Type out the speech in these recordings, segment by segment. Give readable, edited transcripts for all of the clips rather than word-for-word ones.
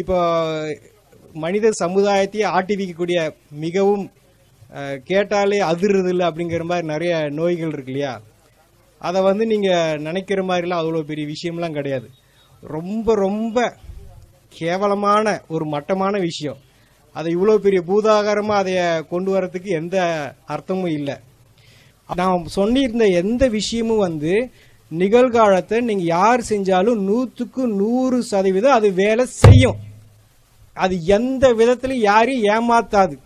இப்போ மனித சமுதாயத்தையே ஆட்டி வைக்கக்கூடிய மிகவும் கேட்டாலே அதிர்றது இல்லை அப்படிங்கிற மாதிரி நிறைய நோய்கள் இருக்கு இல்லையா? அதை வந்து நீங்கள் நினைக்கிற மாதிரிலாம் அவ்வளோ பெரிய விஷயம்லாம் கிடையாது. ரொம்ப ரொம்ப கேவலமான ஒரு மட்டமான விஷயம். அதை இவ்வளோ பெரிய பூதாகாரமாக அதை கொண்டு வரத்துக்கு எந்த அர்த்தமும் இல்லை. நான் சொன்னிருந்த எந்த விஷயமும் வந்து நிகழ்காலத்தை நீங்கள் யார் செஞ்சாலும் 100க்கு 100% அது வேலை செய்யும். அது எந்த விதத்திலும் யாரையும் ஏமாத்தாது.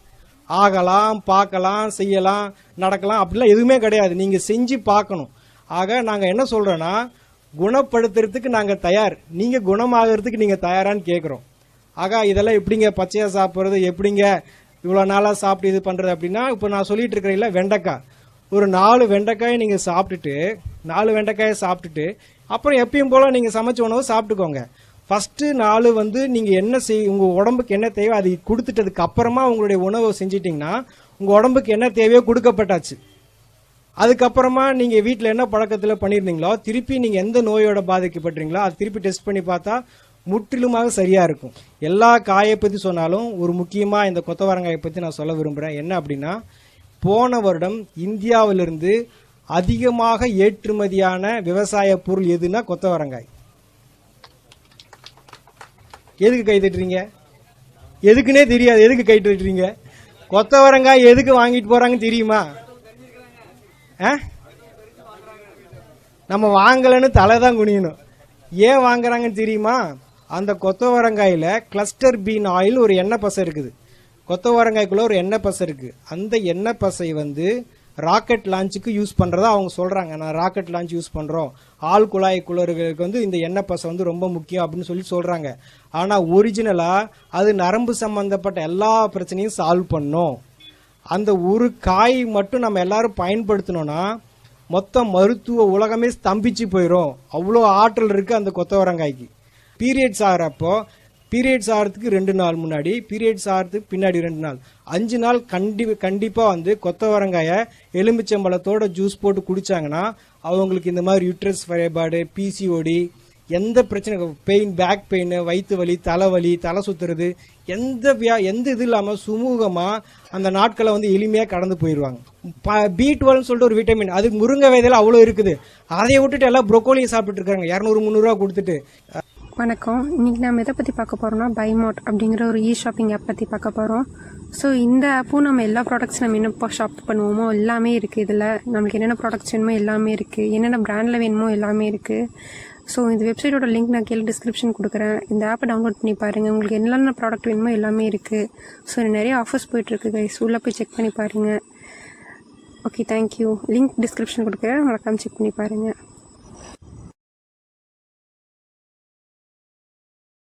ஆகலாம், பார்க்கலாம், செய்யலாம், நடக்கலாம், அப்படிலாம் எதுவுமே கிடையாது. நீங்கள் செஞ்சு பார்க்கணும். ஆக நாங்கள் என்ன சொல்கிறோன்னா, குணப்படுத்துறதுக்கு நாங்கள் தயார், நீங்கள் குணமாகறதுக்கு நீங்கள் தயாரான்னு கேட்குறோம். ஆக இதெல்லாம் எப்படிங்க பச்சையாக சாப்பிட்றது, எப்படிங்க இவ்வளோ நாளாக சாப்பிட்டு இது பண்ணுறது அப்படின்னா, இப்போ நான் சொல்லிட்டு இருக்கிறீங்களா வெண்டைக்காய், ஒரு 4 வெண்டைக்காயை நீங்கள் சாப்பிட்டுட்டு 4 வெண்டைக்காயை சாப்பிட்டுட்டு அப்புறம் எப்பயும் போல் நீங்கள் சமைச்ச உணவு சாப்பிட்டுக்கோங்க. ஃபஸ்ட்டு 4 வந்து நீங்கள் என்ன உங்கள் உடம்புக்கு என்ன தேவையோ அது கொடுத்துட்டதுக்கு அப்புறமா உங்களுடைய உணவை செஞ்சிட்டிங்கன்னா உங்கள் உடம்புக்கு என்ன தேவையோ கொடுக்கப்பட்டாச்சு. அதுக்கப்புறமா நீங்கள் வீட்டில் என்ன பழக்கத்தில் பண்ணியிருந்தீங்களோ திருப்பி நீங்கள் எந்த நோயோட பாதிக்கப்பட்டீங்களோ அது திருப்பி டெஸ்ட் பண்ணி பார்த்தா முற்றிலுமாக சரியாக இருக்கும். எல்லா காயை பற்றி சொன்னாலும் ஒரு முக்கியமாக இந்த கொத்தவரங்காயை பற்றி நான் சொல்ல விரும்புகிறேன். என்ன அப்படின்னா, போன வருடம் இந்தியாவிலிருந்து அதிகமாக ஏற்றுமதியான விவசாய பொருள் எதுனா கொத்தவரங்காய். எதுக்கு கை தட்டுறீங்க? எதுக்குன்னே தெரியாது, எதுக்கு கை தட்டுறீங்க? கொத்தவரங்காய் எதுக்கு வாங்கிட்டு போறாங்கன்னு தெரியுமா? நம்ம வாங்கலன்னு தலை தான் குனியணும். ஏன் வாங்குறாங்கன்னு தெரியுமா? அந்த கொத்தவரங்காயில கிளஸ்டர் பீன் ஆயில் ஒரு எண்ணெய் பசை இருக்குது. கொத்தவரங்காய்க்குள்ள ஒரு எண்ணெய் பசை இருக்கு. அந்த எண்ணெய் பசை வந்து ராக்கெட் லான்ச்சுக்கு யூஸ் பண்ணுறதா அவங்க சொல்கிறாங்க. நான் ராக்கெட் லான்ச் யூஸ் பண்ணுறோம், ஆள் குழாய் குளறுகளுக்கு வந்து இந்த எண்ணெய் பசை வந்து ரொம்ப முக்கியம் அப்படின்னு சொல்லி சொல்கிறாங்க. ஆனால் ஒரிஜினலாக அது நரம்பு சம்மந்தப்பட்ட எல்லா பிரச்சனையும் சால்வ் பண்ணும். அந்த ஒரு காய் மட்டும் நம்ம எல்லாரும் பயன்படுத்தினோன்னா மொத்த மருத்துவ உலகமே ஸ்தம்பிச்சு போயிடும். அவ்வளோ ஆற்றல் இருக்குது அந்த கொத்தவரங்காய்க்கு. பீரியட்ஸ் ஆகிறப்போ, பீரியட்ஸ் ஆகிறதுக்கு 2 நாள் முன்னாடி, பீரியட்ஸ் ஆகிறதுக்கு பின்னாடி 2 நாள், 5 நாள் கண்டிப்பாக வந்து கொத்தவரங்காயை எலுமிச்சம்பழத்தோட ஜூஸ் போட்டு குடித்தாங்கன்னா அவங்களுக்கு இந்த மாதிரி யூட்ரஸ் ஃபைபார்டு, பிசிஓடி, எந்த பிரச்சனை, பெயின், பேக் பெயின், வயிற்று வலி, தலைவலி, தலை சுற்றுறது, எந்த இது இல்லாமல் சுமூகமாக அந்த நாட்களை வந்து எளிமையாக கடந்து போயிடுவாங்க. B12 சொல்லிட்டு ஒரு விட்டமின், அது முருங்கை விதையில் அவ்வளோ இருக்குது. அதை விட்டுட்டு எல்லாம் ப்ரொக்கோலியை சாப்பிட்டு இருக்காங்க 200-300 கொடுத்துட்டு. வணக்கம். இன்றைக்கி நம்ம எதை பற்றி பார்க்க போகிறோம்னா, பைமோட் அப்படிங்கிற ஒரு ஷாப்பிங் ஆப் பற்றி பார்க்க போகிறோம். ஸோ இந்த ஆப்பும் நம்ம எல்லா ப்ராடக்ட்ஸ் நம்ம என்ன ஷாப் பண்ணுவோமோ எல்லாமே இருக்குது. இதில் நம்மளுக்கு என்னென்ன ப்ராடக்ட்ஸ் வேணுமோ எல்லாமே இருக்குது, என்னென்ன பிராண்டில் வேணுமோ எல்லாமே இருக்குது. ஸோ இந்த வெப்சைட்டோட லிங்க் நான் கீழே டிஸ்கிரிப்ஷன் கொடுக்குறேன். இந்த ஆப்பை டவுன்லோட் பண்ணி பாருங்கள். உங்களுக்கு என்னென்ன ப்ராடக்ட் வேணுமோ எல்லாமே இருக்குது. ஸோ நிறைய ஆஃபர்ஸ் போயிட்டுருக்கு கைஸ், உள்ளே போய் செக் பண்ணி பாருங்கள். Okay, thank you. லிங்க் டிஸ்கிரிப்ஷன் கொடுக்குறேன், மறக்காமல் செக் பண்ணி பாருங்கள்.